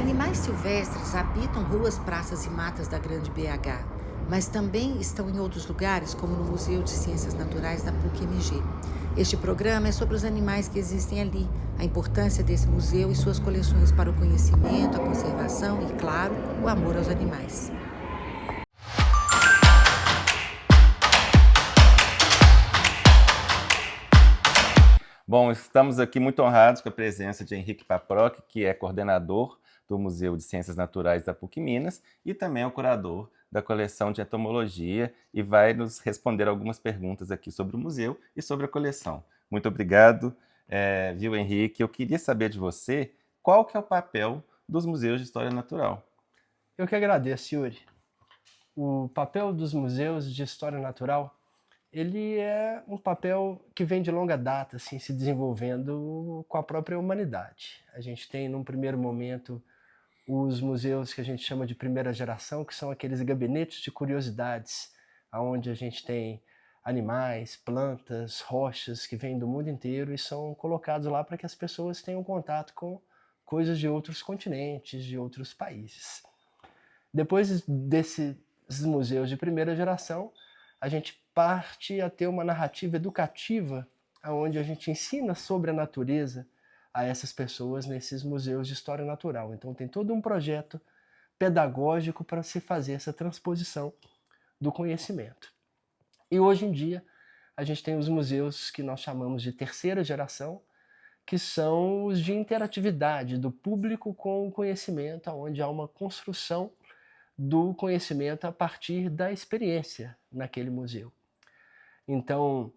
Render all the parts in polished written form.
Animais silvestres habitam ruas, praças e matas da Grande BH, mas também estão em outros lugares, como no Museu de Ciências Naturais da PUC-MG. Este programa é sobre os animais que existem ali, a importância desse museu e suas coleções para o conhecimento, a conservação e, claro, o amor aos animais. Bom, estamos aqui muito honrados com a presença de Henrique Paproc, que é coordenador do Museu de Ciências Naturais da PUC Minas e também é o curador da coleção de entomologia e vai nos responder algumas perguntas aqui sobre o museu e sobre a coleção. Muito obrigado, viu, Henrique? Eu queria saber de você qual que é o papel dos museus de história natural. Eu que agradeço, Yuri. O papel dos museus de história natural, ele é um papel que vem de longa data, assim, se desenvolvendo com a própria humanidade. A gente tem, num primeiro momento, os museus que a gente chama de primeira geração, que são aqueles gabinetes de curiosidades, onde a gente tem animais, plantas, rochas que vêm do mundo inteiro e são colocados lá para que as pessoas tenham contato com coisas de outros continentes, de outros países. Depois desses museus de primeira geração, a gente parte a ter uma narrativa educativa, onde a gente ensina sobre a natureza a essas pessoas nesses museus de história natural. Então tem todo um projeto pedagógico para se fazer essa transposição do conhecimento. E hoje em dia, a gente tem os museus que nós chamamos de terceira geração, que são os de interatividade do público com o conhecimento, onde há uma construção do conhecimento a partir da experiência naquele museu. Então,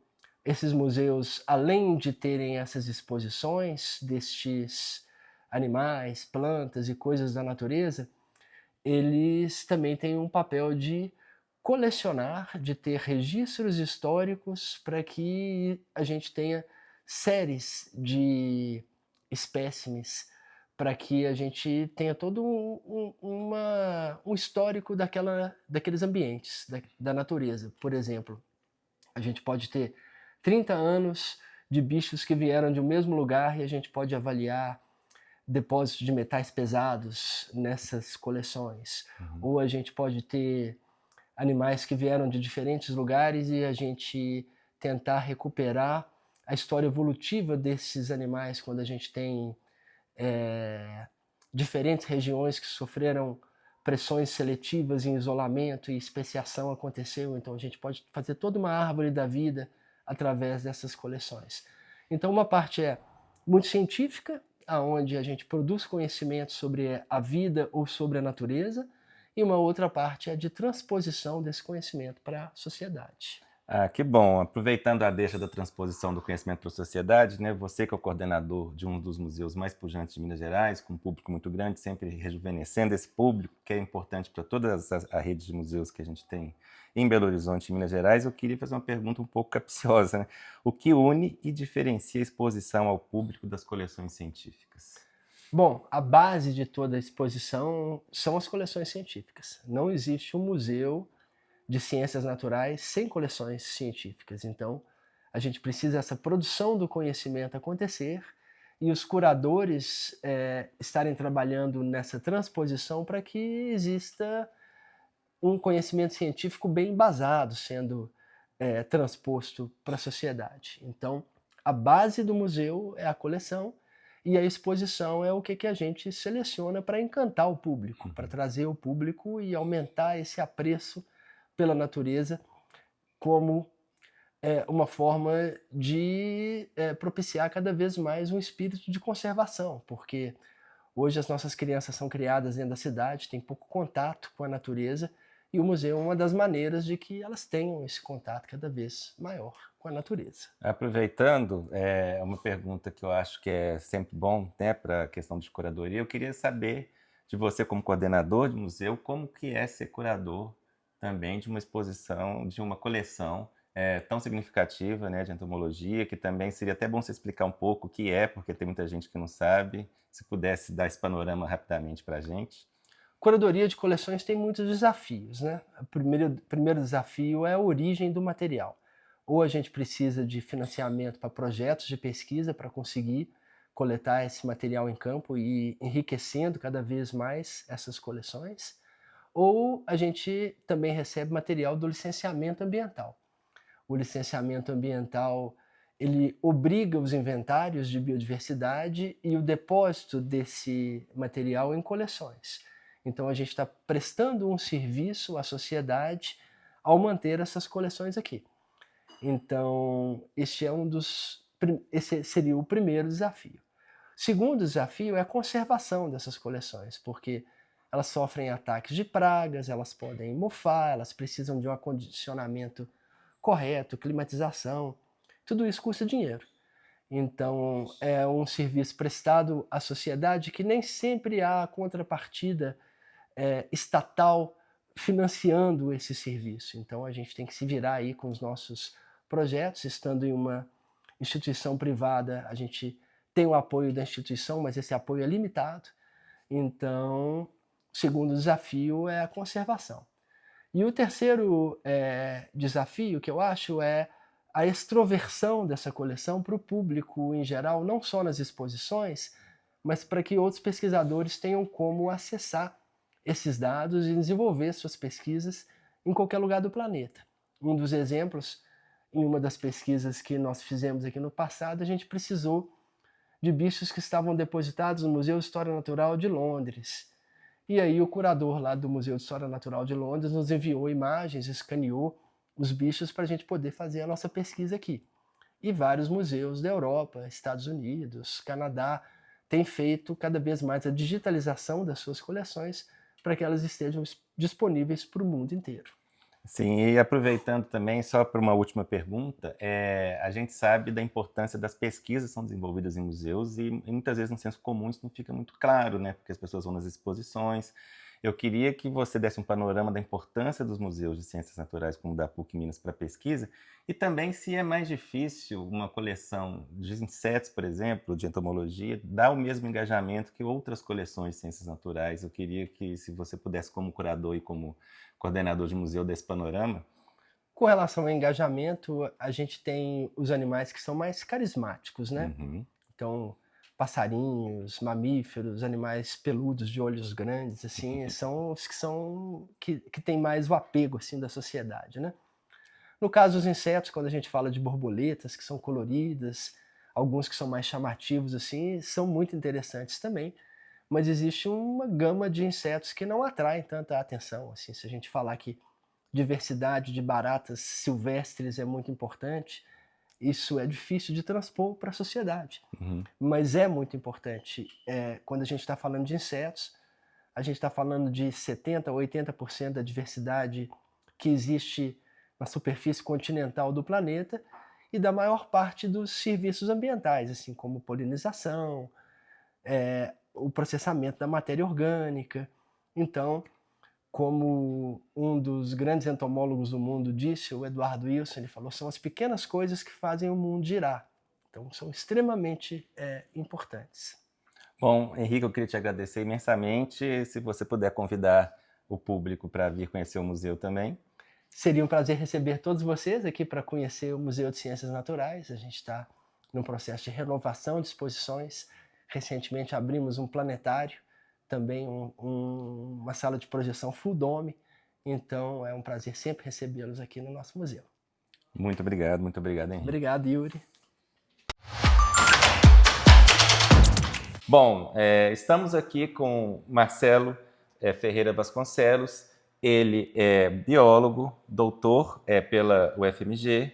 esses museus, além de terem essas exposições destes animais, plantas e coisas da natureza, eles também têm um papel de colecionar, de ter registros históricos para que a gente tenha séries de espécimes, para que a gente tenha todo um histórico daqueles ambientes, da natureza. Por exemplo, a gente pode ter 30 anos de bichos que vieram de um mesmo lugar e a gente pode avaliar depósitos de metais pesados nessas coleções. Ou a gente pode ter animais que vieram de diferentes lugares e a gente tentar recuperar a história evolutiva desses animais quando a gente tem diferentes regiões que sofreram pressões seletivas em isolamento e especiação aconteceu, então a gente pode fazer toda uma árvore da vida através dessas coleções. Então uma parte é muito científica, aonde a gente produz conhecimento sobre a vida ou sobre a natureza, e uma outra parte é de transposição desse conhecimento para a sociedade. Ah, que bom. Aproveitando a deixa da transposição do conhecimento para a sociedade, né, você que é o coordenador de um dos museus mais pujantes de Minas Gerais, com um público muito grande, sempre rejuvenescendo esse público, que é importante para todas a rede de museus que a gente tem em Belo Horizonte e Minas Gerais, eu queria fazer uma pergunta um pouco capciosa, né? O que une e diferencia a exposição ao público das coleções científicas? Bom, a base de toda a exposição são as coleções científicas. Não existe um museu de ciências naturais sem coleções científicas. Então, a gente precisa essa produção do conhecimento acontecer e os curadores estarem trabalhando nessa transposição para que exista um conhecimento científico bem embasado sendo transposto para a sociedade. Então, a base do museu é a coleção e a exposição é o que a gente seleciona para encantar o público, para trazer o público e aumentar esse apreço pela natureza como uma forma de propiciar cada vez mais um espírito de conservação, porque hoje as nossas crianças são criadas dentro da cidade, têm pouco contato com a natureza, e o museu é uma das maneiras de que elas tenham esse contato cada vez maior com a natureza. Aproveitando, uma pergunta que eu acho que é sempre bom, né, para a questão de curadoria, eu queria saber de você como coordenador de museu, como que é ser curador também de uma exposição, de uma coleção tão significativa, né, de entomologia, que também seria até bom você explicar um pouco o que é, porque tem muita gente que não sabe, se pudesse dar esse panorama rapidamente para a gente. Curadoria de coleções tem muitos desafios, né? O primeiro desafio é a origem do material. Ou a gente precisa de financiamento para projetos de pesquisa para conseguir coletar esse material em campo e enriquecendo cada vez mais essas coleções, ou a gente também recebe material do licenciamento ambiental. O licenciamento ambiental, ele obriga os inventários de biodiversidade e o depósito desse material em coleções. Então a gente está prestando um serviço à sociedade ao manter essas coleções aqui. Então esse seria o primeiro desafio. O segundo desafio é a conservação dessas coleções, porque elas sofrem ataques de pragas, elas podem mofar, elas precisam de um acondicionamento correto, climatização, tudo isso custa dinheiro. Então é um serviço prestado à sociedade que nem sempre há contrapartida estatal financiando esse serviço. Então a gente tem que se virar aí com os nossos projetos, estando em uma instituição privada, a gente tem o apoio da instituição, mas esse apoio é limitado. Então, o segundo desafio é a conservação. E o terceiro desafio que eu acho é a extroversão dessa coleção para o público em geral, não só nas exposições, mas para que outros pesquisadores tenham como acessar esses dados e desenvolver suas pesquisas em qualquer lugar do planeta. Um dos exemplos, em uma das pesquisas que nós fizemos aqui no passado, a gente precisou de bichos que estavam depositados no Museu de História Natural de Londres. E aí o curador lá do Museu de História Natural de Londres nos enviou imagens, escaneou os bichos para a gente poder fazer a nossa pesquisa aqui. E vários museus da Europa, Estados Unidos, Canadá, têm feito cada vez mais a digitalização das suas coleções para que elas estejam disponíveis para o mundo inteiro. Sim, e aproveitando também, só para uma última pergunta, a gente sabe da importância das pesquisas que são desenvolvidas em museus e muitas vezes no senso comum isso não fica muito claro, né? Porque as pessoas vão nas exposições. Eu queria que você desse um panorama da importância dos museus de ciências naturais como o da PUC Minas para pesquisa e também se é mais difícil uma coleção de insetos, por exemplo, de entomologia, dar o mesmo engajamento que outras coleções de ciências naturais. Eu queria que, se você pudesse, como curador e como coordenador de museu, desse panorama. Com relação ao engajamento, a gente tem os animais que são mais carismáticos, né? Uhum. Então, passarinhos, mamíferos, animais peludos de olhos grandes, assim, são os que têm mais o apego assim da sociedade, né? No caso dos insetos, quando a gente fala de borboletas que são coloridas, alguns que são mais chamativos assim, são muito interessantes também. Mas existe uma gama de insetos que não atraem tanta atenção. Assim, se a gente falar que diversidade de baratas silvestres é muito importante, isso é difícil de transpor para a sociedade. Uhum. Mas é muito importante. Quando a gente está falando de insetos, a gente está falando de 70% a 80% da diversidade que existe na superfície continental do planeta e da maior parte dos serviços ambientais, assim como polinização, o processamento da matéria orgânica. Então, como um dos grandes entomólogos do mundo disse, o Eduardo Wilson, ele falou, são as pequenas coisas que fazem o mundo girar. Então, são extremamente importantes. Bom, Henrique, eu queria te agradecer imensamente. Se você puder convidar o público para vir conhecer o museu também. Seria um prazer receber todos vocês aqui para conhecer o Museu de Ciências Naturais. A gente está num processo de renovação de exposições. Recentemente abrimos um planetário, também uma sala de projeção full dome. Então é um prazer sempre recebê-los aqui no nosso museu. Muito obrigado, Henrique. Obrigado, Yuri. Bom, estamos aqui com Marcelo Ferreira Vasconcelos. Ele é biólogo, doutor pela UFMG.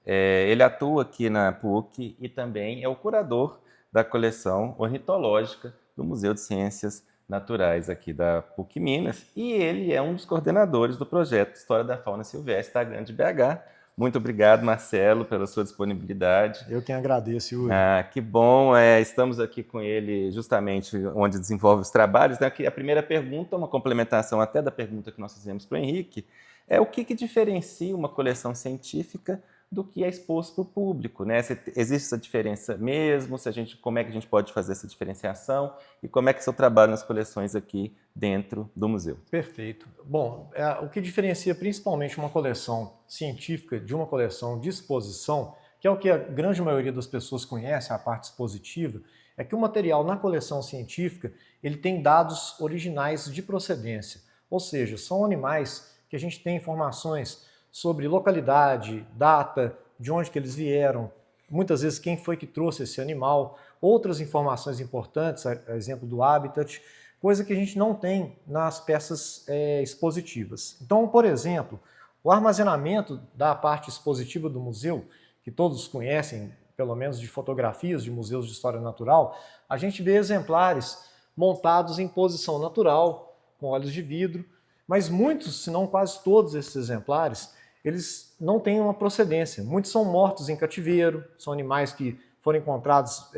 Ele atua aqui na PUC e também é o curador da coleção ornitológica do Museu de Ciências Naturais aqui da PUC Minas, e ele é um dos coordenadores do projeto História da Fauna Silvestre da Grande BH. Muito obrigado, Marcelo, pela sua disponibilidade. Eu quem agradeço, Yuri. Que bom. Estamos aqui com ele justamente onde desenvolve os trabalhos. Né? A primeira pergunta, uma complementação até da pergunta que nós fizemos para o Henrique, é o que diferencia uma coleção científica do que é exposto para o público, né? Existe essa diferença mesmo? Como é que a gente pode fazer essa diferenciação? E como é que é o seu trabalho nas coleções aqui dentro do museu? Perfeito. Bom, o que diferencia principalmente uma coleção científica de uma coleção de exposição, que é o que a grande maioria das pessoas conhece, a parte expositiva, é que o material na coleção científica ele tem dados originais de procedência, ou seja, são animais que a gente tem informações sobre localidade, data, de onde que eles vieram, muitas vezes quem foi que trouxe esse animal, outras informações importantes, a exemplo do habitat, coisa que a gente não tem nas peças expositivas. Então, por exemplo, o armazenamento da parte expositiva do museu, que todos conhecem, pelo menos de fotografias de museus de história natural, a gente vê exemplares montados em posição natural, com olhos de vidro, mas muitos, se não quase todos esses exemplares, eles não têm uma procedência. Muitos são mortos em cativeiro, são animais que foram encontrados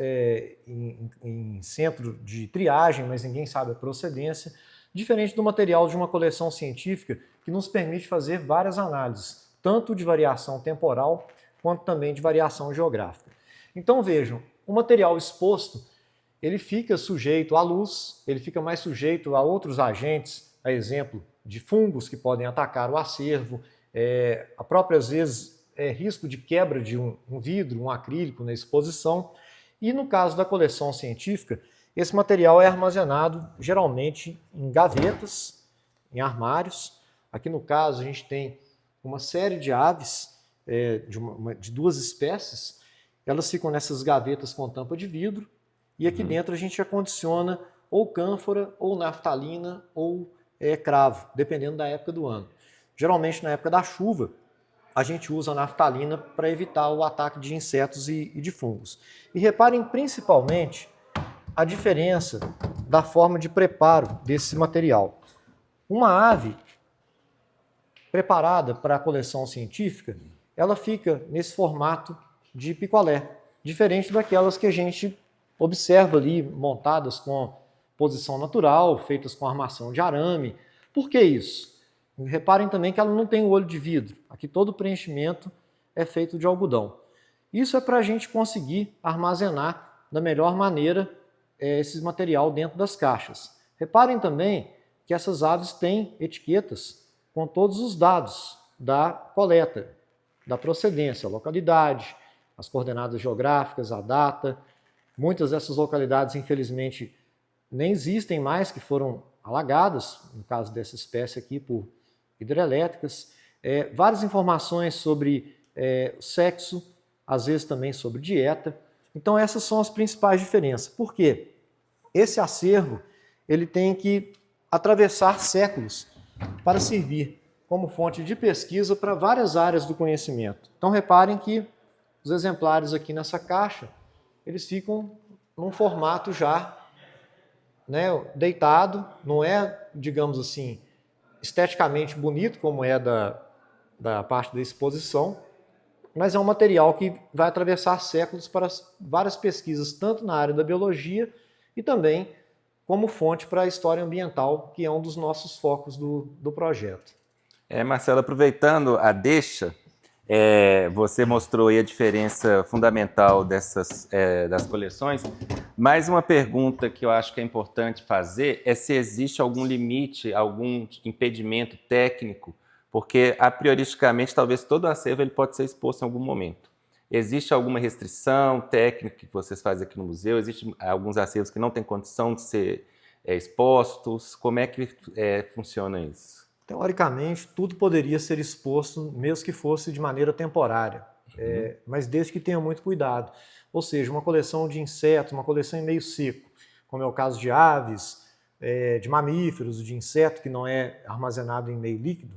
em centro de triagem, mas ninguém sabe a procedência, diferente do material de uma coleção científica que nos permite fazer várias análises, tanto de variação temporal quanto também de variação geográfica. Então vejam, o material exposto ele fica sujeito à luz, ele fica mais sujeito a outros agentes, a exemplo de fungos que podem atacar o acervo, a própria, às vezes, risco de quebra de um vidro, um acrílico na exposição. E no caso da coleção científica, esse material é armazenado geralmente em gavetas, em armários. Aqui no caso a gente tem uma série de aves de duas espécies, elas ficam nessas gavetas com tampa de vidro e aqui dentro a gente acondiciona ou cânfora, ou naftalina, ou cravo, dependendo da época do ano. Geralmente na época da chuva a gente usa a naftalina para evitar o ataque de insetos e de fungos. E reparem principalmente a diferença da forma de preparo desse material. Uma ave preparada para a coleção científica, ela fica nesse formato de picolé, diferente daquelas que a gente observa ali montadas com posição natural, feitas com armação de arame. Por que isso? Reparem também que ela não tem o olho de vidro. Aqui todo o preenchimento é feito de algodão. Isso é para a gente conseguir armazenar da melhor maneira esse material dentro das caixas. Reparem também que essas aves têm etiquetas com todos os dados da coleta, da procedência, a localidade, as coordenadas geográficas, a data. Muitas dessas localidades, infelizmente, nem existem mais, que foram alagadas, no caso dessa espécie aqui, por hidrelétricas. Várias informações sobre sexo, às vezes também sobre dieta. Então essas são as principais diferenças. Por quê? Esse acervo ele tem que atravessar séculos para servir como fonte de pesquisa para várias áreas do conhecimento. Então reparem que os exemplares aqui nessa caixa, eles ficam num formato já deitado, não é, digamos assim, esteticamente bonito como é da parte da exposição, mas é um material que vai atravessar séculos para várias pesquisas, tanto na área da biologia e também como fonte para a história ambiental, que é um dos nossos focos do projeto. Marcelo, aproveitando a deixa, você mostrou aí a diferença fundamental das coleções. Mais uma pergunta que eu acho que é importante fazer é se existe algum limite, algum impedimento técnico, porque, a prioristicamente, talvez todo o acervo ele pode ser exposto em algum momento. Existe alguma restrição técnica que vocês fazem aqui no museu? Existem alguns acervos que não têm condição de ser expostos? Como é que funciona isso? Teoricamente, tudo poderia ser exposto, mesmo que fosse de maneira temporária, mas desde que tenha muito cuidado. Ou seja, uma coleção de insetos, uma coleção em meio seco, como é o caso de aves, de mamíferos, de inseto que não é armazenado em meio líquido,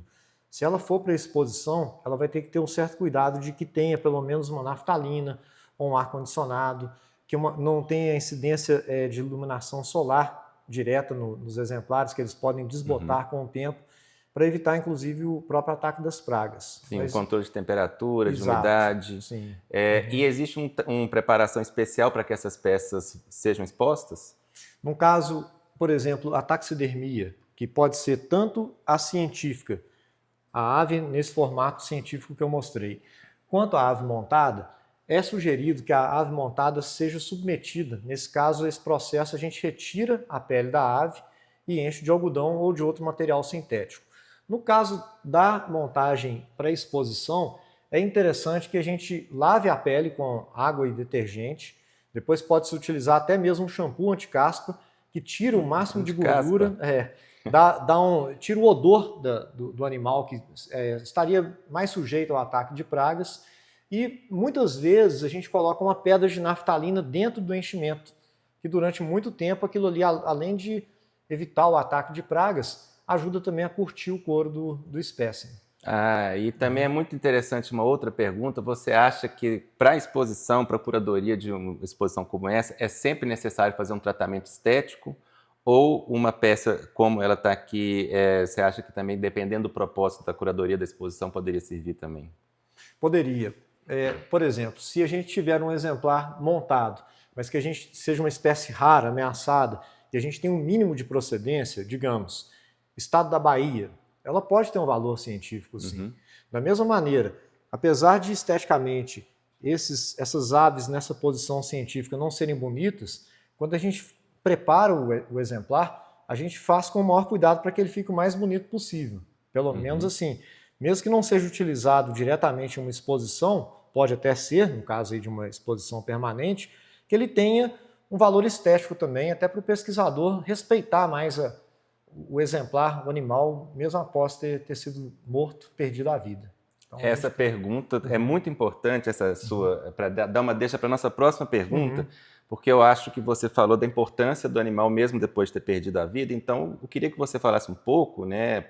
se ela for para a exposição, ela vai ter que ter um certo cuidado de que tenha pelo menos uma naftalina ou um ar-condicionado, que não tenha incidência de iluminação solar direta nos exemplares, que eles podem desbotar com o tempo, para evitar, inclusive, o próprio ataque das pragas. Sim, o controle de temperatura, de umidade. Sim. E existe uma preparação especial para que essas peças sejam expostas? No caso, por exemplo, a taxidermia, que pode ser tanto a científica, a ave nesse formato científico que eu mostrei, quanto a ave montada, é sugerido que a ave montada seja submetida. Nesse caso, esse processo a gente retira a pele da ave e enche de algodão ou de outro material sintético. No caso da montagem para exposição, é interessante que a gente lave a pele com água e detergente, Depois pode-se utilizar até mesmo um shampoo anti-caspa, que tira o máximo de gordura, tira o odor do animal, que estaria mais sujeito ao ataque de pragas. E muitas vezes a gente coloca uma pedra de naftalina dentro do enchimento, que durante muito tempo aquilo ali, além de evitar o ataque de pragas, ajuda também a curtir o couro do espécime. E também é muito interessante uma outra pergunta. Você acha que para a exposição, para a curadoria de uma exposição como essa, é sempre necessário fazer um tratamento estético? Ou uma peça como ela está aqui, você acha que também, dependendo do propósito da curadoria da exposição, poderia servir também? Poderia. Por exemplo, se a gente tiver um exemplar montado, mas que a gente seja uma espécie rara, ameaçada, e a gente tem um mínimo de procedência, digamos, estado da Bahia, ela pode ter um valor científico, sim. Da mesma maneira, apesar de esteticamente essas aves nessa posição científica não serem bonitas, quando a gente prepara o exemplar, a gente faz com o maior cuidado para que ele fique o mais bonito possível. Pelo menos assim, mesmo que não seja utilizado diretamente em uma exposição, pode até ser, no caso aí de uma exposição permanente, que ele tenha um valor estético também, até para o pesquisador respeitar mais o exemplar, o animal, mesmo após ter sido morto, perdido a vida. Então, essa pergunta é muito importante, essa sua, para dar uma deixa para a nossa próxima pergunta, porque eu acho que você falou da importância do animal mesmo depois de ter perdido a vida. Então, eu queria que você falasse um pouco, né?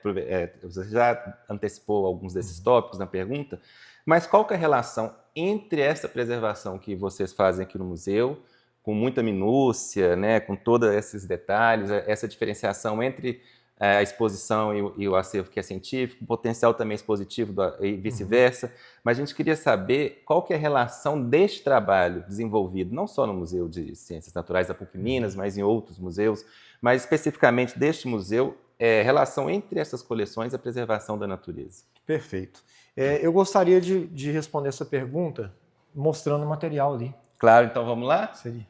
Você já antecipou alguns desses tópicos na pergunta, mas qual que é a relação entre essa preservação que vocês fazem aqui no museu, com muita minúcia, né, com todos esses detalhes, essa diferenciação entre a exposição e o acervo que é científico, o potencial também expositivo e vice-versa, mas a gente queria saber qual que é a relação deste trabalho desenvolvido, não só no Museu de Ciências Naturais da PUC Minas, mas em outros museus, mas especificamente deste museu, relação entre essas coleções e a preservação da natureza. Perfeito. Eu gostaria de responder essa pergunta mostrando o material ali. Claro, então vamos lá? Seria.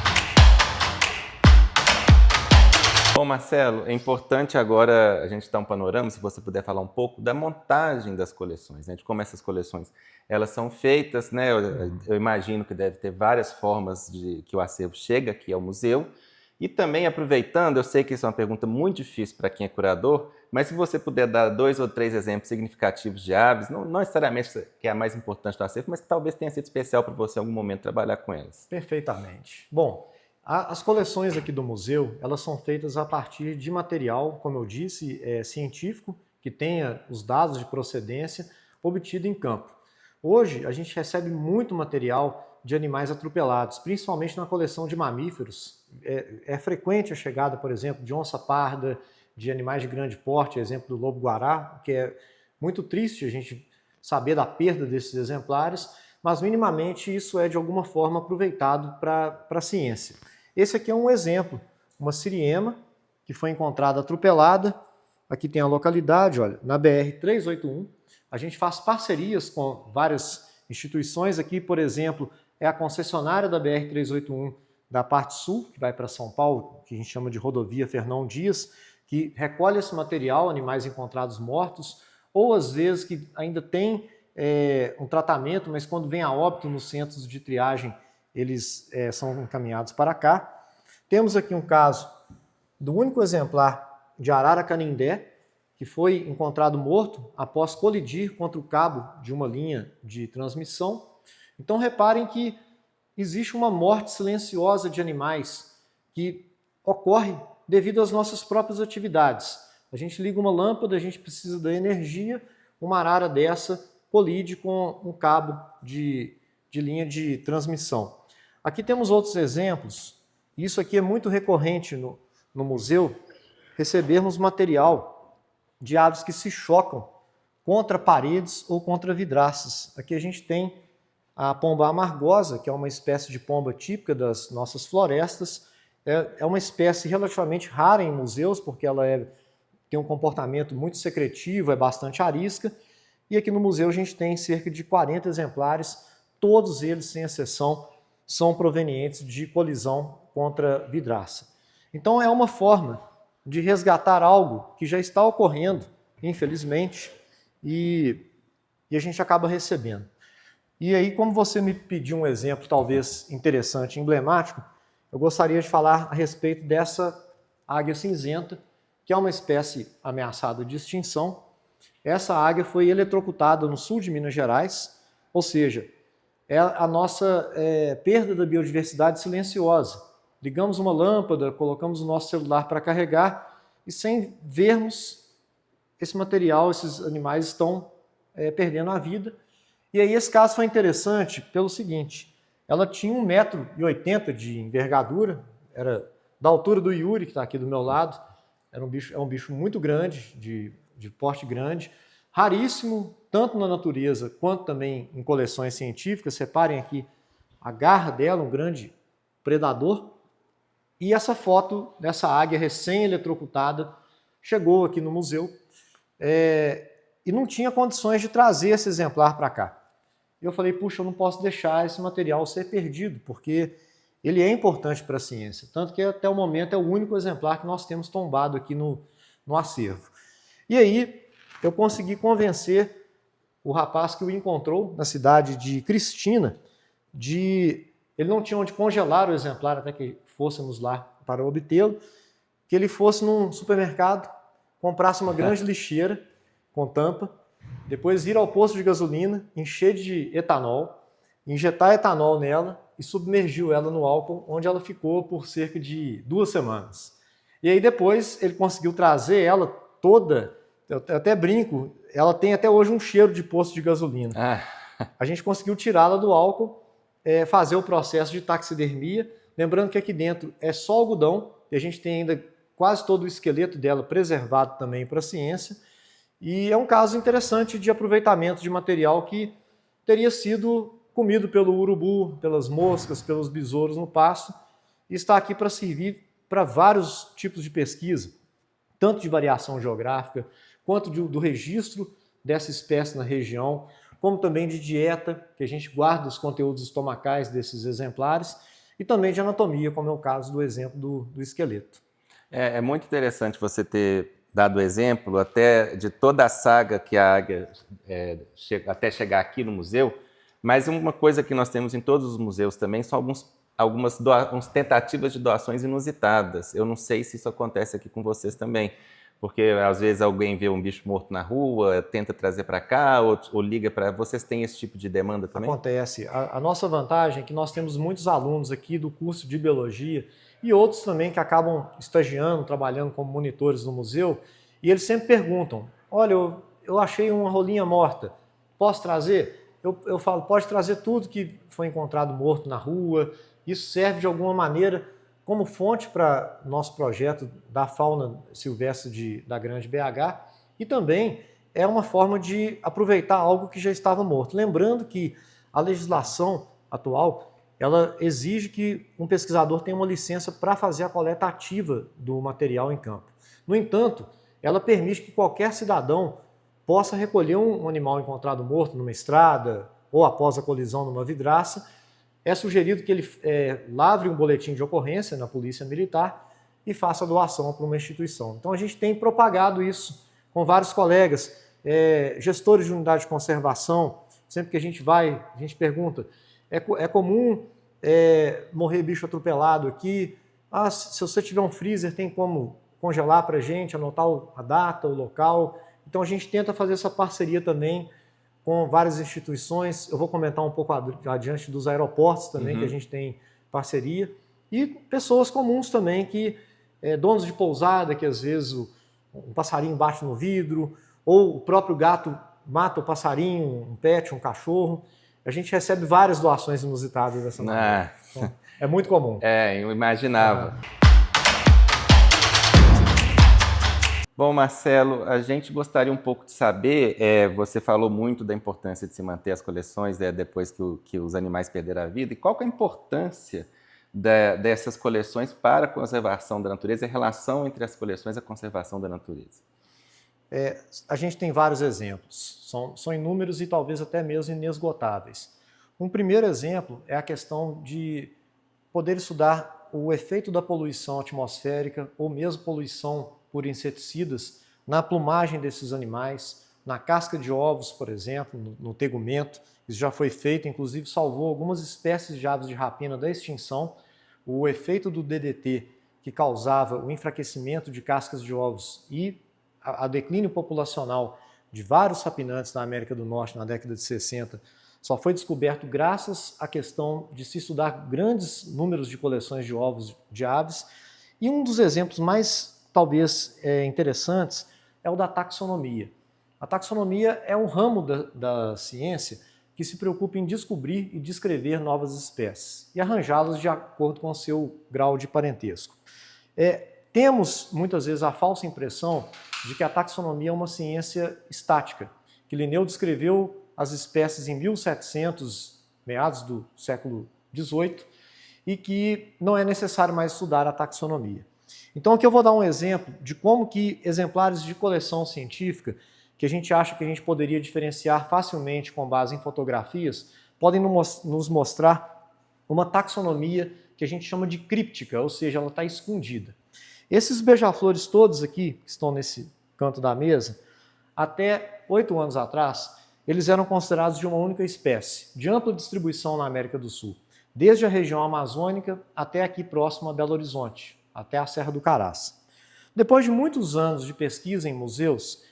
Bom, Marcelo, é importante agora a gente dar um panorama, se você puder falar um pouco da montagem das coleções, né, de como essas coleções elas são feitas, né? Eu imagino que deve ter várias formas de que o acervo chega aqui ao museu. E também aproveitando, eu sei que isso é uma pergunta muito difícil para quem é curador, mas se você puder dar 2 ou 3 exemplos significativos de aves, não necessariamente que é a mais importante do acervo, mas que talvez tenha sido especial para você em algum momento trabalhar com elas. Perfeitamente. Bom, as coleções aqui do museu, elas são feitas a partir de material, como eu disse, científico, que tenha os dados de procedência obtido em campo. Hoje, a gente recebe muito material de animais atropelados, principalmente na coleção de mamíferos. É frequente a chegada, por exemplo, de onça parda, de animais de grande porte, exemplo do lobo-guará, que é muito triste a gente saber da perda desses exemplares, mas minimamente isso é de alguma forma aproveitado para a ciência. Esse aqui é um exemplo, uma siriema que foi encontrada atropelada. Aqui tem a localidade, olha, na BR-381. A gente faz parcerias com várias instituições. Aqui, por exemplo, é a concessionária da BR-381 da parte sul, que vai para São Paulo, que a gente chama de rodovia Fernão Dias, que recolhe esse material, animais encontrados mortos, ou às vezes que ainda tem um tratamento, mas quando vem a óbito nos centros de triagem, eles são encaminhados para cá. Temos aqui um caso do único exemplar de arara canindé, que foi encontrado morto após colidir contra o cabo de uma linha de transmissão. Então reparem que existe uma morte silenciosa de animais que ocorre devido às nossas próprias atividades. A gente liga uma lâmpada, a gente precisa da energia, uma arara dessa colide com um cabo de linha de transmissão. Aqui temos outros exemplos. Isso aqui é muito recorrente no museu, recebermos material de aves que se chocam contra paredes ou contra vidraças. Aqui a gente tem a pomba amargosa, que é uma espécie de pomba típica das nossas florestas. É uma espécie relativamente rara em museus, porque ela tem um comportamento muito secretivo, é bastante arisca. E aqui no museu a gente tem cerca de 40 exemplares, todos eles, sem exceção, são provenientes de colisão contra vidraça. Então é uma forma de resgatar algo que já está ocorrendo, infelizmente, e a gente acaba recebendo. E aí, como você me pediu um exemplo talvez interessante, emblemático, eu gostaria de falar a respeito dessa águia cinzenta, que é uma espécie ameaçada de extinção. Essa águia foi eletrocutada no sul de Minas Gerais, ou seja, é a nossa perda da biodiversidade silenciosa. Ligamos uma lâmpada, colocamos o nosso celular para carregar e sem vermos esse material, esses animais estão perdendo a vida. E aí esse caso foi interessante pelo seguinte, ela tinha 1,80 m de envergadura, era da altura do Yuri, que está aqui do meu lado, é um bicho muito grande, de porte grande, raríssimo, tanto na natureza quanto também em coleções científicas. Reparem aqui a garra dela, um grande predador. E essa foto dessa águia recém-eletrocutada chegou aqui no museu e não tinha condições de trazer esse exemplar para cá. Eu falei, puxa, eu não posso deixar esse material ser perdido, porque ele é importante para a ciência. Tanto que até o momento é o único exemplar que nós temos tombado aqui no acervo. E aí eu consegui convencer o rapaz que o encontrou na cidade de Cristina ele não tinha onde congelar o exemplar até que fôssemos lá para obtê-lo, que ele fosse num supermercado, comprasse uma grande lixeira com tampa, depois ir ao posto de gasolina, encher de etanol, injetar etanol nela e submergiu ela no álcool, onde ela ficou por cerca de 2 semanas. E aí depois ele conseguiu trazer ela toda, eu até brinco, ela tem até hoje um cheiro de posto de gasolina. A gente conseguiu tirá-la do álcool, fazer o processo de taxidermia, lembrando que aqui dentro é só algodão, e a gente tem ainda quase todo o esqueleto dela preservado também para a ciência, e é um caso interessante de aproveitamento de material que teria sido comido pelo urubu, pelas moscas, pelos besouros no pasto, e está aqui para servir para vários tipos de pesquisa, tanto de variação geográfica, quanto do registro dessa espécie na região, como também de dieta, que a gente guarda os conteúdos estomacais desses exemplares, e também de anatomia, como é o caso do exemplo do esqueleto. É muito interessante você ter dado o exemplo até de toda a saga que a águia até chegar aqui no museu, mas uma coisa que nós temos em todos os museus também são algumas tentativas de doações inusitadas. Eu não sei se isso acontece aqui com vocês também, porque às vezes alguém vê um bicho morto na rua, tenta trazer para cá ou liga para... Vocês têm esse tipo de demanda também? Acontece. A nossa vantagem é que nós temos muitos alunos aqui do curso de Biologia e outros também que acabam estagiando, trabalhando como monitores no museu, e eles sempre perguntam, olha, eu achei uma rolinha morta, posso trazer? Eu falo, pode trazer tudo que foi encontrado morto na rua, isso serve de alguma maneira como fonte para nosso projeto da fauna silvestre da Grande BH, e também é uma forma de aproveitar algo que já estava morto. Lembrando que a legislação atual, ela exige que um pesquisador tenha uma licença para fazer a coleta ativa do material em campo. No entanto, ela permite que qualquer cidadão possa recolher um animal encontrado morto numa estrada ou após a colisão numa vidraça. É sugerido que ele lavre um boletim de ocorrência na Polícia Militar e faça a doação para uma instituição. Então a gente tem propagado isso com vários colegas, gestores de unidade de conservação. Sempre que a gente vai, a gente pergunta, é comum morrer bicho atropelado aqui? Se você tiver um freezer, tem como congelar para a gente, anotar a data, o local. Então a gente tenta fazer essa parceria também com várias instituições. Eu vou comentar um pouco adiante dos aeroportos também, que a gente tem parceria. E pessoas comuns também, donos de pousada, que às vezes um passarinho bate no vidro, ou o próprio gato mata o passarinho, um pet, um cachorro. A gente recebe várias doações inusitadas dessa maneira. Então, é muito comum. Eu imaginava. Bom, Marcelo, a gente gostaria um pouco de saber, você falou muito da importância de se manter as coleções depois que os animais perderam a vida, e qual que é a importância dessas coleções para a conservação da natureza, a relação entre as coleções e a conservação da natureza? A gente tem vários exemplos, são inúmeros e talvez até mesmo inesgotáveis. Um primeiro exemplo é a questão de poder estudar o efeito da poluição atmosférica ou mesmo poluição por inseticidas na plumagem desses animais, na casca de ovos, por exemplo, no tegumento. Isso já foi feito, inclusive salvou algumas espécies de aves de rapina da extinção. O efeito do DDT, que causava o enfraquecimento de cascas de ovos e a declínio populacional de vários rapinantes na América do Norte na década de 60, só foi descoberto graças à questão de se estudar grandes números de coleções de ovos de aves. E um dos exemplos mais, talvez, interessantes é o da taxonomia. A taxonomia é um ramo da ciência que se preocupa em descobrir e descrever novas espécies e arranjá-las de acordo com o seu grau de parentesco. Temos, muitas vezes, a falsa impressão de que a taxonomia é uma ciência estática, que Linneu descreveu as espécies em 1700, meados do século XVIII, e que não é necessário mais estudar a taxonomia. Então aqui eu vou dar um exemplo de como que exemplares de coleção científica, que a gente acha que a gente poderia diferenciar facilmente com base em fotografias, podem nos mostrar uma taxonomia que a gente chama de críptica, ou seja, ela está escondida. Esses beija-flores todos aqui, que estão nesse canto da mesa, até 8 anos atrás, eles eram considerados de uma única espécie, de ampla distribuição na América do Sul, desde a região amazônica até aqui próximo a Belo Horizonte, até a Serra do Caraça. Depois de muitos anos de pesquisa em museus,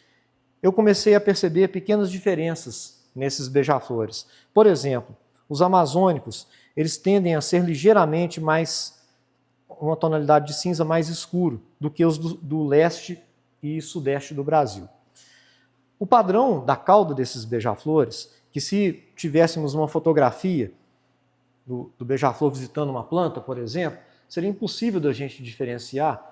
eu comecei a perceber pequenas diferenças nesses beija-flores. Por exemplo, os amazônicos, eles tendem a ser ligeiramente mais, uma tonalidade de cinza mais escuro do que os do leste e sudeste do Brasil. O padrão da cauda desses beija-flores, que se tivéssemos uma fotografia do beija-flor visitando uma planta, por exemplo, seria impossível da gente diferenciar,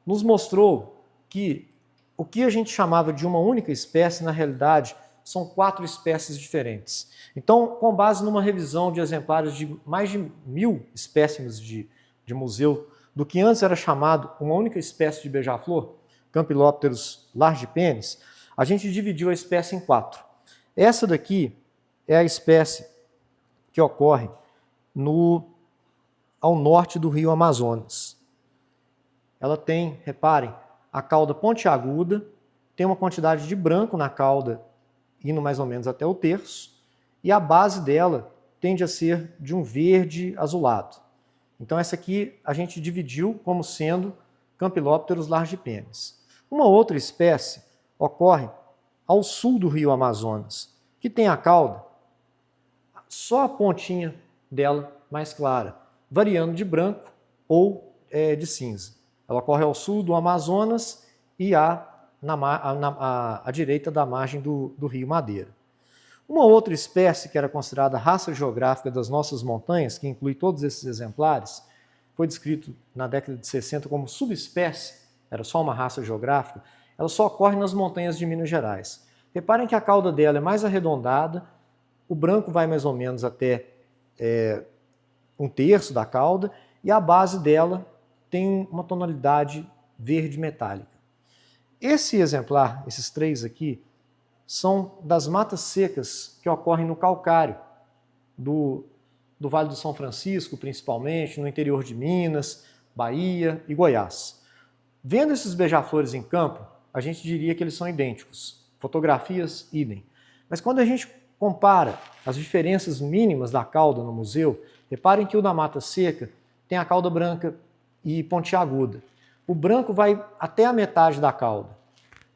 nos mostrou que o que a gente chamava de uma única espécie, na realidade, são 4 espécies diferentes. Então, com base numa revisão de exemplares de mais de 1000 espécimes de museu, do que antes era chamado uma única espécie de beija-flor, Campylopterus largipenis, a gente dividiu a espécie em 4. Essa daqui é a espécie que ocorre ao norte do rio Amazonas. Ela tem, reparem, a cauda pontiaguda, tem uma quantidade de branco na cauda, indo mais ou menos até o terço, e a base dela tende a ser de um verde azulado. Então essa aqui a gente dividiu como sendo Campylopterus largipenis. Uma outra espécie ocorre ao sul do rio Amazonas, que tem a cauda, só a pontinha dela mais clara, variando de branco ou de cinza. Ela ocorre ao sul do Amazonas e à direita da margem do rio Madeira. Uma outra espécie que era considerada raça geográfica das nossas montanhas, que inclui todos esses exemplares, foi descrito na década de 60 como subespécie, era só uma raça geográfica, ela só ocorre nas montanhas de Minas Gerais. Reparem que a cauda dela é mais arredondada, o branco vai mais ou menos até um terço da cauda, e a base dela tem uma tonalidade verde metálica. Esse exemplar, esses 3 aqui, são das matas secas que ocorrem no calcário, do Vale do São Francisco, principalmente, no interior de Minas, Bahia e Goiás. Vendo esses beija-flores em campo, a gente diria que eles são idênticos, fotografias idem. Mas quando a gente compara as diferenças mínimas da cauda no museu, reparem que o da mata seca tem a cauda branca e pontiaguda. O branco vai até a metade da cauda.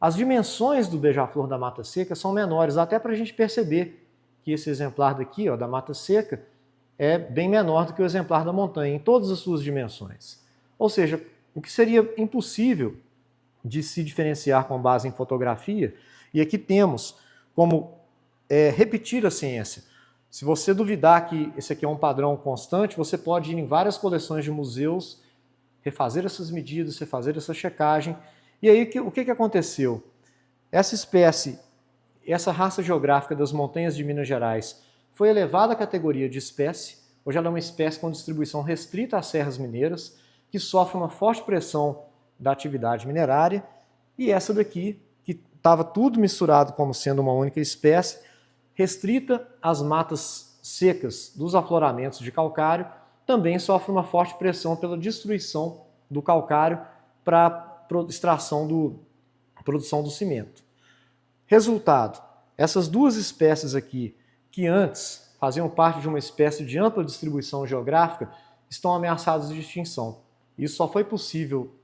As dimensões do beija-flor da mata seca são menores, até para a gente perceber que esse exemplar daqui, da mata seca, é bem menor do que o exemplar da montanha, em todas as suas dimensões. Ou seja, o que seria impossível de se diferenciar com base em fotografia, e aqui temos como repetir a ciência. Se você duvidar que esse aqui é um padrão constante, você pode ir em várias coleções de museus, refazer essas medidas, refazer essa checagem. E aí o que aconteceu? Essa espécie, essa raça geográfica das montanhas de Minas Gerais, foi elevada à categoria de espécie. Hoje ela é uma espécie com distribuição restrita às serras mineiras, que sofre uma forte pressão da atividade minerária, e essa daqui, que estava tudo misturado como sendo uma única espécie, restrita às matas secas dos afloramentos de calcário, também sofre uma forte pressão pela destruição do calcário para extração produção do cimento. Resultado, essas duas espécies aqui, que antes faziam parte de uma espécie de ampla distribuição geográfica, estão ameaçadas de extinção. Isso só foi possível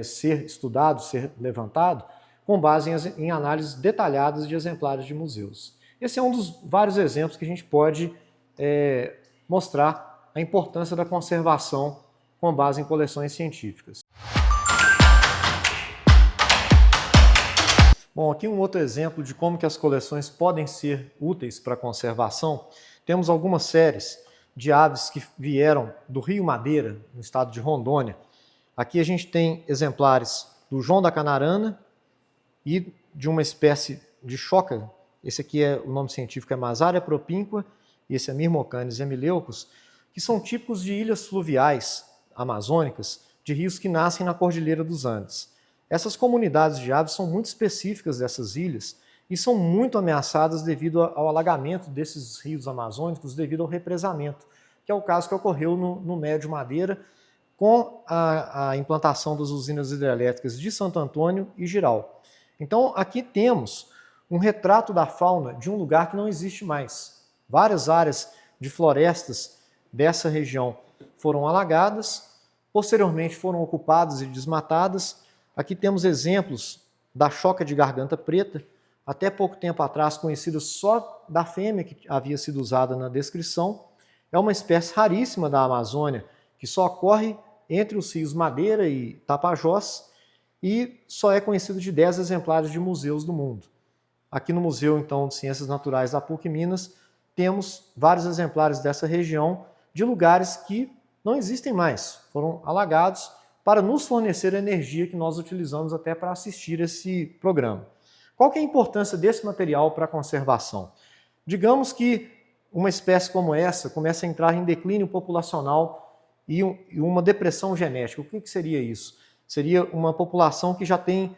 ser estudado, ser levantado, com base em análises detalhadas de exemplares de museus. Esse é um dos vários exemplos que a gente pode mostrar a importância da conservação com base em coleções científicas. Bom, aqui um outro exemplo de como que as coleções podem ser úteis para a conservação. Temos algumas séries de aves que vieram do Rio Madeira, no estado de Rondônia. Aqui a gente tem exemplares do João da Canarana e de uma espécie de choca. Esse aqui o nome científico é Masaria propinqua e esse é Myrmocanis emileucus, que são típicos de ilhas fluviais amazônicas, de rios que nascem na Cordilheira dos Andes. Essas comunidades de aves são muito específicas dessas ilhas e são muito ameaçadas devido ao alagamento desses rios amazônicos, devido ao represamento, que é o caso que ocorreu no Médio Madeira, com a implantação das usinas hidrelétricas de Santo Antônio e Jirau. Então, aqui temos um retrato da fauna de um lugar que não existe mais. Várias áreas de florestas dessa região foram alagadas, posteriormente foram ocupadas e desmatadas. Aqui temos exemplos da choca de garganta preta, até pouco tempo atrás conhecida só da fêmea que havia sido usada na descrição. É uma espécie raríssima da Amazônia, que só ocorre entre os rios Madeira e Tapajós e só é conhecido de 10 exemplares de museus do mundo. Aqui no Museu então, de Ciências Naturais da PUC Minas, temos vários exemplares dessa região de lugares que não existem mais, foram alagados para nos fornecer a energia que nós utilizamos até para assistir esse programa. Qual que é a importância desse material para a conservação? Digamos que uma espécie como essa começa a entrar em declínio populacional e uma depressão genética. O que seria isso? Seria uma população que já tem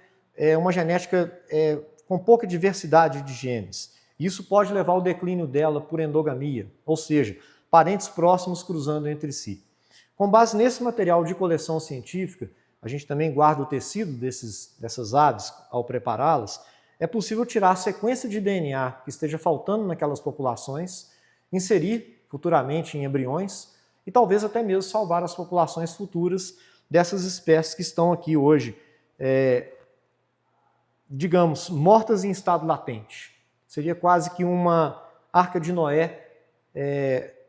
uma genética com pouca diversidade de genes. Isso pode levar ao declínio dela por endogamia, ou seja, parentes próximos cruzando entre si. Com base nesse material de coleção científica, a gente também guarda o tecido dessas aves ao prepará-las, é possível tirar a sequência de DNA que esteja faltando naquelas populações, inserir futuramente em embriões e talvez até mesmo salvar as populações futuras dessas espécies que estão aqui hoje, digamos, mortas em estado latente. Seria quase que uma arca de Noé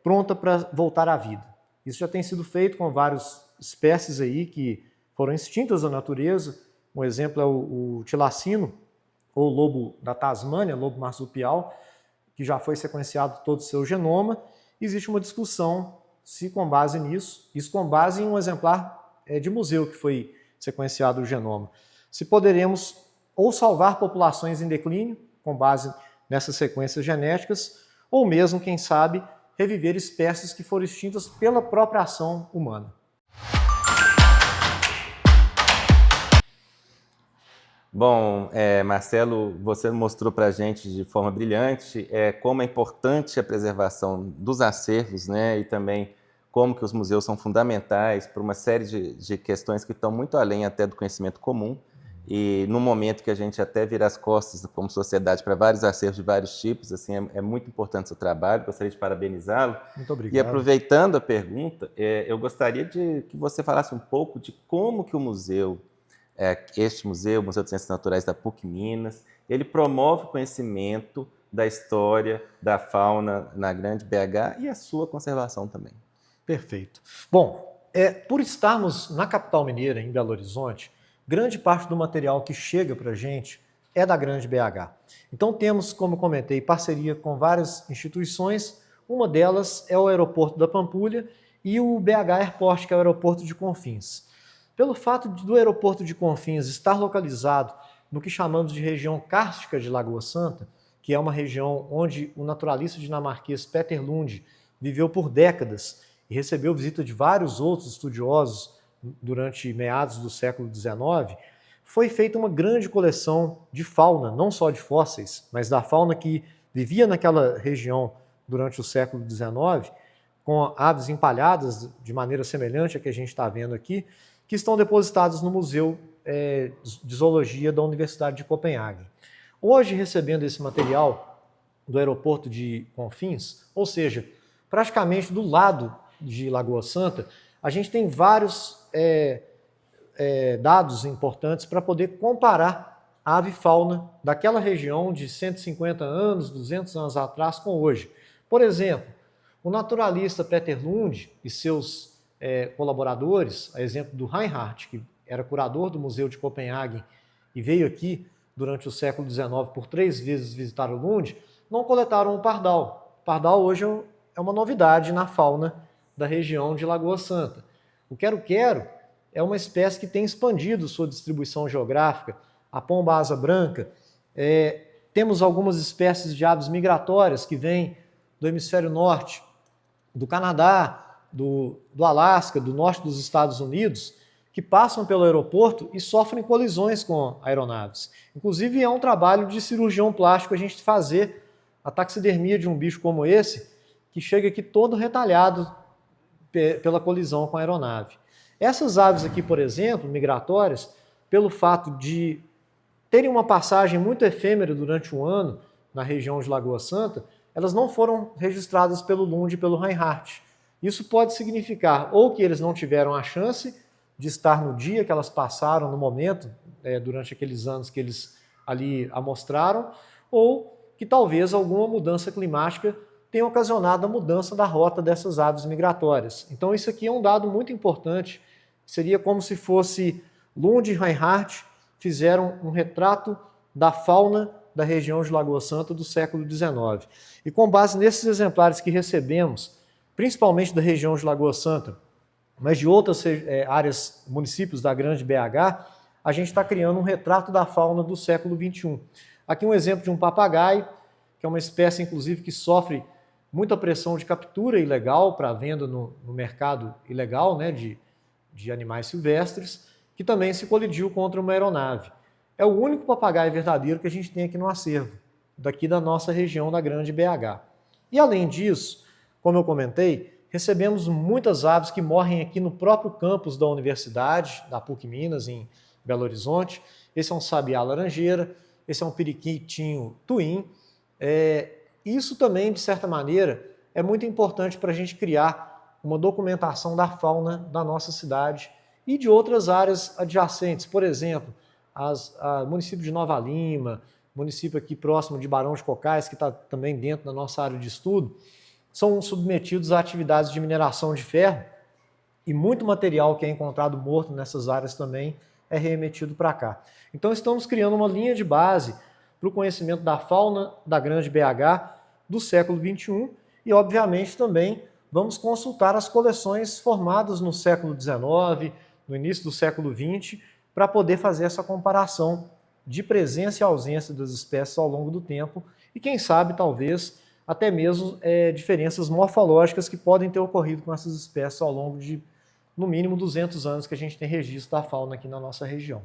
pronta para voltar à vida. Isso já tem sido feito com várias espécies aí que foram extintas da natureza. Um exemplo é o tilacino, ou lobo da Tasmânia, lobo marsupial, que já foi sequenciado todo o seu genoma. Existe uma discussão se com base nisso, isso com base em um exemplar de museu que foi sequenciado o genoma, se poderemos ou salvar populações em declínio com base nessas sequências genéticas, ou mesmo, quem sabe, reviver espécies que foram extintas pela própria ação humana. Bom, Marcelo, você mostrou para a gente de forma brilhante como é importante a preservação dos acervos, né, e também como que os museus são fundamentais para uma série de questões que estão muito além até do conhecimento comum. E no momento que a gente até vira as costas como sociedade para vários acervos de vários tipos, assim, é muito importante o seu trabalho, gostaria de parabenizá-lo. Muito obrigado. E aproveitando a pergunta, eu gostaria de que você falasse um pouco de como que o museu, este museu, o Museu de Ciências Naturais da PUC Minas, ele promove o conhecimento da história da fauna na Grande BH e a sua conservação também. Perfeito. Bom, por estarmos na capital mineira, em Belo Horizonte, grande parte do material que chega para a gente é da Grande BH. Então temos, como comentei, parceria com várias instituições. Uma delas é o aeroporto da Pampulha e o BH Airport, que é o aeroporto de Confins. Pelo fato do aeroporto de Confins estar localizado no que chamamos de região kárstica de Lagoa Santa, que é uma região onde o naturalista dinamarquês Peter Lund viveu por décadas e recebeu visita de vários outros estudiosos durante meados do século XIX, foi feita uma grande coleção de fauna, não só de fósseis, mas da fauna que vivia naquela região durante o século XIX, com aves empalhadas de maneira semelhante à que a gente está vendo aqui, que estão depositados no Museu de Zoologia da Universidade de Copenhague. Hoje, recebendo esse material do aeroporto de Confins, ou seja, praticamente do lado de Lagoa Santa, a gente tem vários dados importantes para poder comparar a avifauna daquela região de 150 anos, 200 anos atrás com hoje. Por exemplo, o naturalista Peter Lund e seus colaboradores, a exemplo do Reinhardt, que era curador do Museu de Copenhague e veio aqui durante o século XIX por 3 vezes visitar o Lund, não coletaram o pardal. O pardal hoje é uma novidade na fauna da região de Lagoa Santa. O quero-quero é uma espécie que tem expandido sua distribuição geográfica. A pomba asa branca, temos algumas espécies de aves migratórias que vêm do hemisfério norte, do Canadá, do Alasca, do norte dos Estados Unidos, que passam pelo aeroporto e sofrem colisões com aeronaves. Inclusive, é um trabalho de cirurgião plástico a gente fazer a taxidermia de um bicho como esse, que chega aqui todo retalhado pela colisão com a aeronave. Essas aves aqui, por exemplo, migratórias, pelo fato de terem uma passagem muito efêmera durante um ano na região de Lagoa Santa, elas não foram registradas pelo Lund e pelo Reinhardt. Isso pode significar ou que eles não tiveram a chance de estar no dia que elas passaram, no momento, durante aqueles anos que eles ali amostraram, ou que talvez alguma mudança climática tenha ocasionado a mudança da rota dessas aves migratórias. Então isso aqui é um dado muito importante, seria como se fosse Lund e Reinhardt fizeram um retrato da fauna da região de Lagoa Santa do século XIX. E com base nesses exemplares que recebemos, principalmente da região de Lagoa Santa, mas de outras áreas, municípios da Grande BH, a gente está criando um retrato da fauna do século XXI. Aqui um exemplo de um papagaio, que é uma espécie, inclusive, que sofre muita pressão de captura ilegal para venda no mercado ilegal, né, de animais silvestres, que também se colidiu contra uma aeronave. É o único papagaio verdadeiro que a gente tem aqui no acervo, daqui da nossa região da Grande BH. E além disso, como eu comentei, recebemos muitas aves que morrem aqui no próprio campus da universidade, da PUC Minas, em Belo Horizonte. Esse é um sabiá laranjeira, esse é um periquitinho tuim. Isso também, de certa maneira, é muito importante para a gente criar uma documentação da fauna da nossa cidade e de outras áreas adjacentes. Por exemplo, o município de Nova Lima, município aqui próximo de Barão de Cocais, que está também dentro da nossa área de estudo, são submetidos a atividades de mineração de ferro e muito material que é encontrado morto nessas áreas também é remetido para cá. Então estamos criando uma linha de base para o conhecimento da fauna da Grande BH do século XXI e, obviamente, também vamos consultar as coleções formadas no século XIX, no início do século XX, para poder fazer essa comparação de presença e ausência das espécies ao longo do tempo e, quem sabe, talvez, até mesmo diferenças morfológicas que podem ter ocorrido com essas espécies ao longo de, no mínimo, 200 anos que a gente tem registro da fauna aqui na nossa região.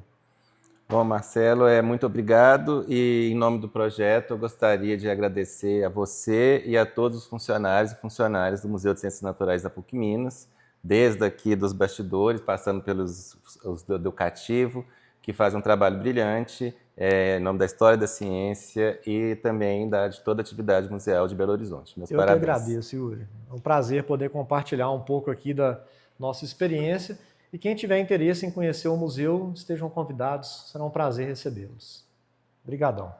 Bom, Marcelo, muito obrigado e em nome do projeto eu gostaria de agradecer a você e a todos os funcionários e funcionárias do Museu de Ciências Naturais da PUC Minas, desde aqui dos bastidores, passando pelos do educativo, que fazem um trabalho brilhante em nome da história da ciência e também de toda a atividade museal de Belo Horizonte. Meus parabéns. Eu que agradeço, Yuri. É um prazer poder compartilhar um pouco aqui da nossa experiência e quem tiver interesse em conhecer o museu, estejam convidados, será um prazer recebê-los. Obrigadão.